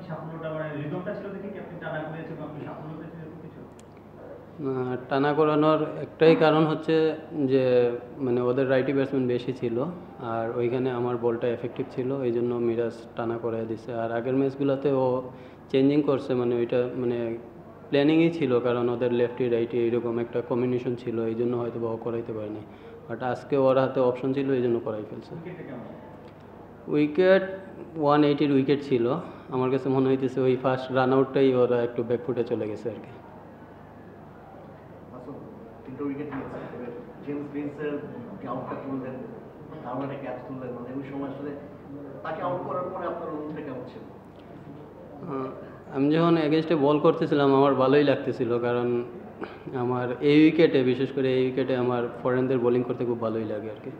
সাফল্যটা মানে রিদমটা ছিল দেখে কি আপনি টানা করেছেন আপনি সাফল্য পেয়েছেন এরকম কিছু? টানা করানোর একটাই কারণ হচ্ছে যে মানে ওদের রাইটি ব্যাটসম্যান বেশি ছিল আর ওইখানে আমার বলটা এফেক্টিভ ছিল, এই জন্য মিরাজ টানা করে দিছে। আর আগের ম্যাচগুলোতে ও চেঞ্জিং করছে, মানে ওইটা মানে প্ল্যানিংই ছিল, কারণ ওদের লেফটি রাইটি এইরকম একটা কম্বিনেশন ছিল, এই জন্য হয়তো বা ও করাইতে পারেনি। বাট আজকে ওর হাতে অপশন ছিল, এই জন্য করাই ফেলছে। উইকেট 180 উইকেট ছিল। আমার কাছে মনে হইতেছে ওই ফার্স্ট রান আউটটাই ওরা একটু ব্যাকফুটে চলে গেছে আর কি। উইকেট নিয়েছে জেমস গ্রিনসের আউটটা তুললেন, দারুণ ক্যাচ তুললেন, মানে ওই সময় আসলে তাকে আউট করার পরে আপনার অনুভূতিটা কেমন ছিল? আমি যখন এগেনস্টে বল করতেছিলাম আমার ভালোই লাগতেছিল, কারণ আমার এই উইকেটে, বিশেষ করে এই উইকেটে আমার ফরেনদের বোলিং করতে খুব ভালোই লাগে আর কি।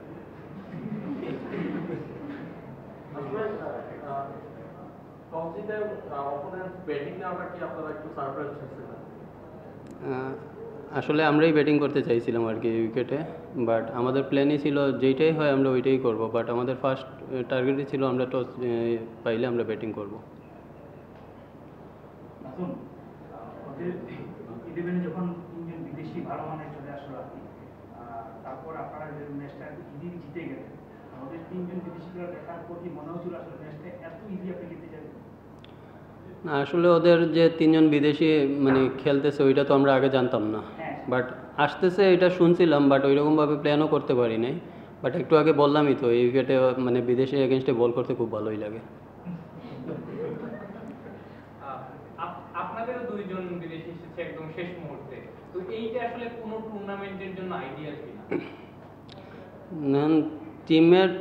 আসলে আমরাই ব্যাটিং করতে চাইছিলাম আর কি এই উইকেটে, বাট আমাদের প্ল্যানই ছিল যেইটাই হয় আমরা ওইটাই করব, বাট আমাদের ফার্স্ট টার্গেটই ছিল আমরা টস পাইলে আমরা ব্যাটিং করব। যখন তিনজন বিদেশি ভালো মানের চলে আসলো আর কি, তারপর আপনারা যে ম্যাচটা ইজি জিতে গেলেন, আমাদের তিনজন বিদেশিরা দেখার পর কি মনে হচ্ছিল আসলে ম্যাচটা এত ইজি আপনি জিতে যাবেন? না, আসলে ওদের যে তিনজন বিদেশি মানে খেলতেছে ওইটা তো আমরা আগে জানতাম না, বাট আসতেছে এটা শুনছিলাম, বাট ওইরকমভাবে প্ল্যানও করতে পারি নাই। বাট একটু আগে বললামই তো এই উইকেটে মানে বিদেশি এগেনস্টে বল করতে খুব ভালোই লাগে। আপনাদেরও দুইজন বিদেশি এসেছে একদম শেষ মুহূর্তে, তো এইটা আসলে কোনো টুর্নামেন্টের জন্য আইডিয়াল কিনা?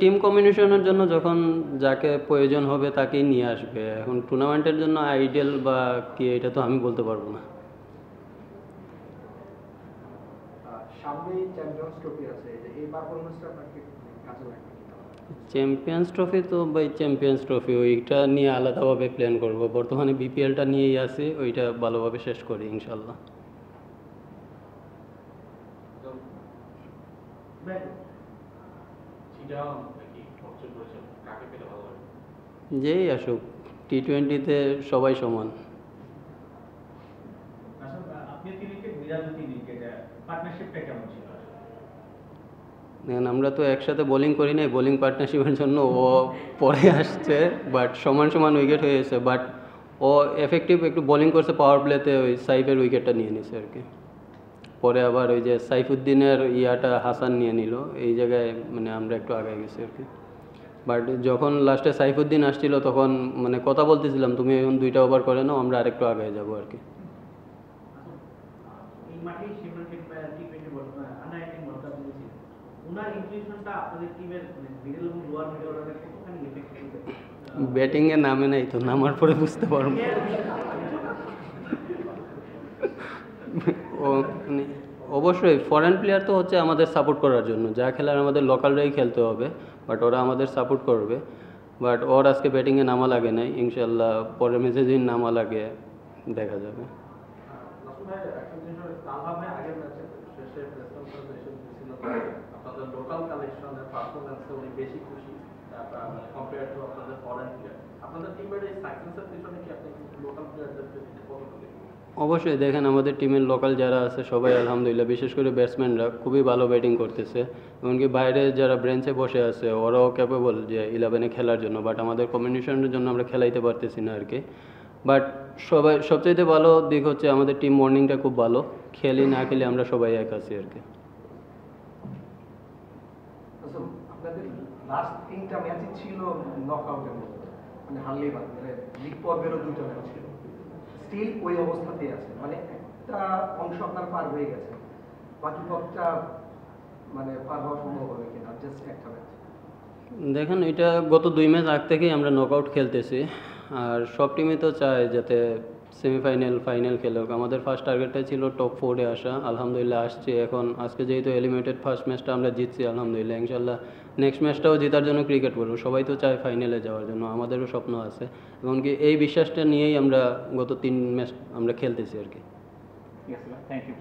টিম কম্বিনেশনের জন্য যখন যাকে প্রয়োজন হবে তাকেই নিয়ে আসবে। এখন টুর্নামেন্টের জন্য আইডিয়াল বা কি এটা তো আমি বলতে পারবো না। চ্যাম্পিয়ন্স ট্রফি তো ভাই চ্যাম্পিয়ন্স ট্রফি, ওইটা নিয়ে আলাদাভাবে প্ল্যান করব। বর্তমানে বিপিএলটা নিয়েই আছি, ওইটা ভালোভাবে শেষ করি ইনশাল্লাহ। যেই আসুক, টি-20-তে সবাই সমান। আমরা তো একসাথে বোলিং করি নাই, বোলিং পার্টনারশিপের জন্য ও পরে আসছে, বাট সমান সমান উইকেট হয়ে গেছে। বাট ও এফেক্টিভ একটু বোলিং করছে পাওয়ার প্লেতে, ওই সাইফের উইকেটটা নিয়ে নিছে আর কি। পরে আবার ওই যে সাইফুদ্দিনের ইয়াটা হাসান নিয়ে নিল, এই জায়গায় মানে আমরা একটু আগে গেছি আর কি। বাট যখন লাস্টে সাইফুদ্দিন আসছিল তখন মানে কথা বলতেছিলাম তুমি এখন 2টা ওভার করে নাও, আমরা আরেকটু আগে যাবো আর কি। ব্যাটিংয়ে নামে নাই তো, নামার পরে বুঝতে পারবো। অবশ্যই ফরেন প্লেয়ার তো হচ্ছে আমাদের সাপোর্ট করার জন্য, যা খেলার আমাদের লোকালরাই খেলতে হবে, বাট ওরা আমাদের সাপোর্ট করবে। বাট ওর আজকে ব্যাটিংয়ে নামা লাগে নাই, ইনশাল্লাহ পরের ম্যাচে দিন নামা লাগে দেখা যাবে। অবশ্যই দেখেন আমাদের টিমের লোকাল যারা আছে সবাই আলহামদুলিল্লাহ, বিশেষ করে ব্যাটসম্যানরা খুবই ভালো ব্যাটিং করতেছে। এমনকি বাইরে যারা ব্রেঞ্চে বসে আছে ওরাও ক্যাপেবল যে 11-এ খেলার জন্য, বাট আমাদের কম্বিনেশনের জন্য আমরা খেলাইতে পারতেছি না আর কি। বাট সবচাইতে ভালো দিক হচ্ছে আমাদের টিম মর্নিংটা খুব ভালো, খেলি না খেলি আমরা সবাই এক আছি আর কি। আপনাদের লাস্ট 3টা ম্যাচই ছিল নকআউটের মতো, মানে হারলেই বাদ, মানে লিগ পর্বেরও 2টা ম্যাচ ছিল, স্টিল ওই অবস্থাতেই আছে, মানে একটা অংশ আপনার পার হয়ে গেছে, বাকি পথটা মানে পার হওয়া সম্ভব হবে কিনা জাস্ট একটা ম্যাচ? দেখেন এটা গত 2 ম্যাচ আগ থেকেই আমরা নকআউট খেলতেছি, আর সব টিমই তো চায় যাতে সেমিফাইনাল ফাইনাল খেলুক। আমাদের ফার্স্ট টার্গেটটাই ছিল টপ 4-এ আসা, আলহামদুলিল্লাহ আসছে। এখন আজকে যেহেতু এলিমিনেটেড ফার্স্ট ম্যাচটা আমরা জিতছি আলহামদুলিল্লাহ, ইনশাল্লাহ নেক্সট ম্যাচটাও জেতার জন্য ক্রিকেট করবো। সবাই তো চায় ফাইনালে যাওয়ার জন্য, আমাদেরও স্বপ্ন আছে। এমনকি এই বিশ্বাসটা নিয়েই আমরা গত 3 ম্যাচ আমরা খেলতেছি আর কি। Thank you.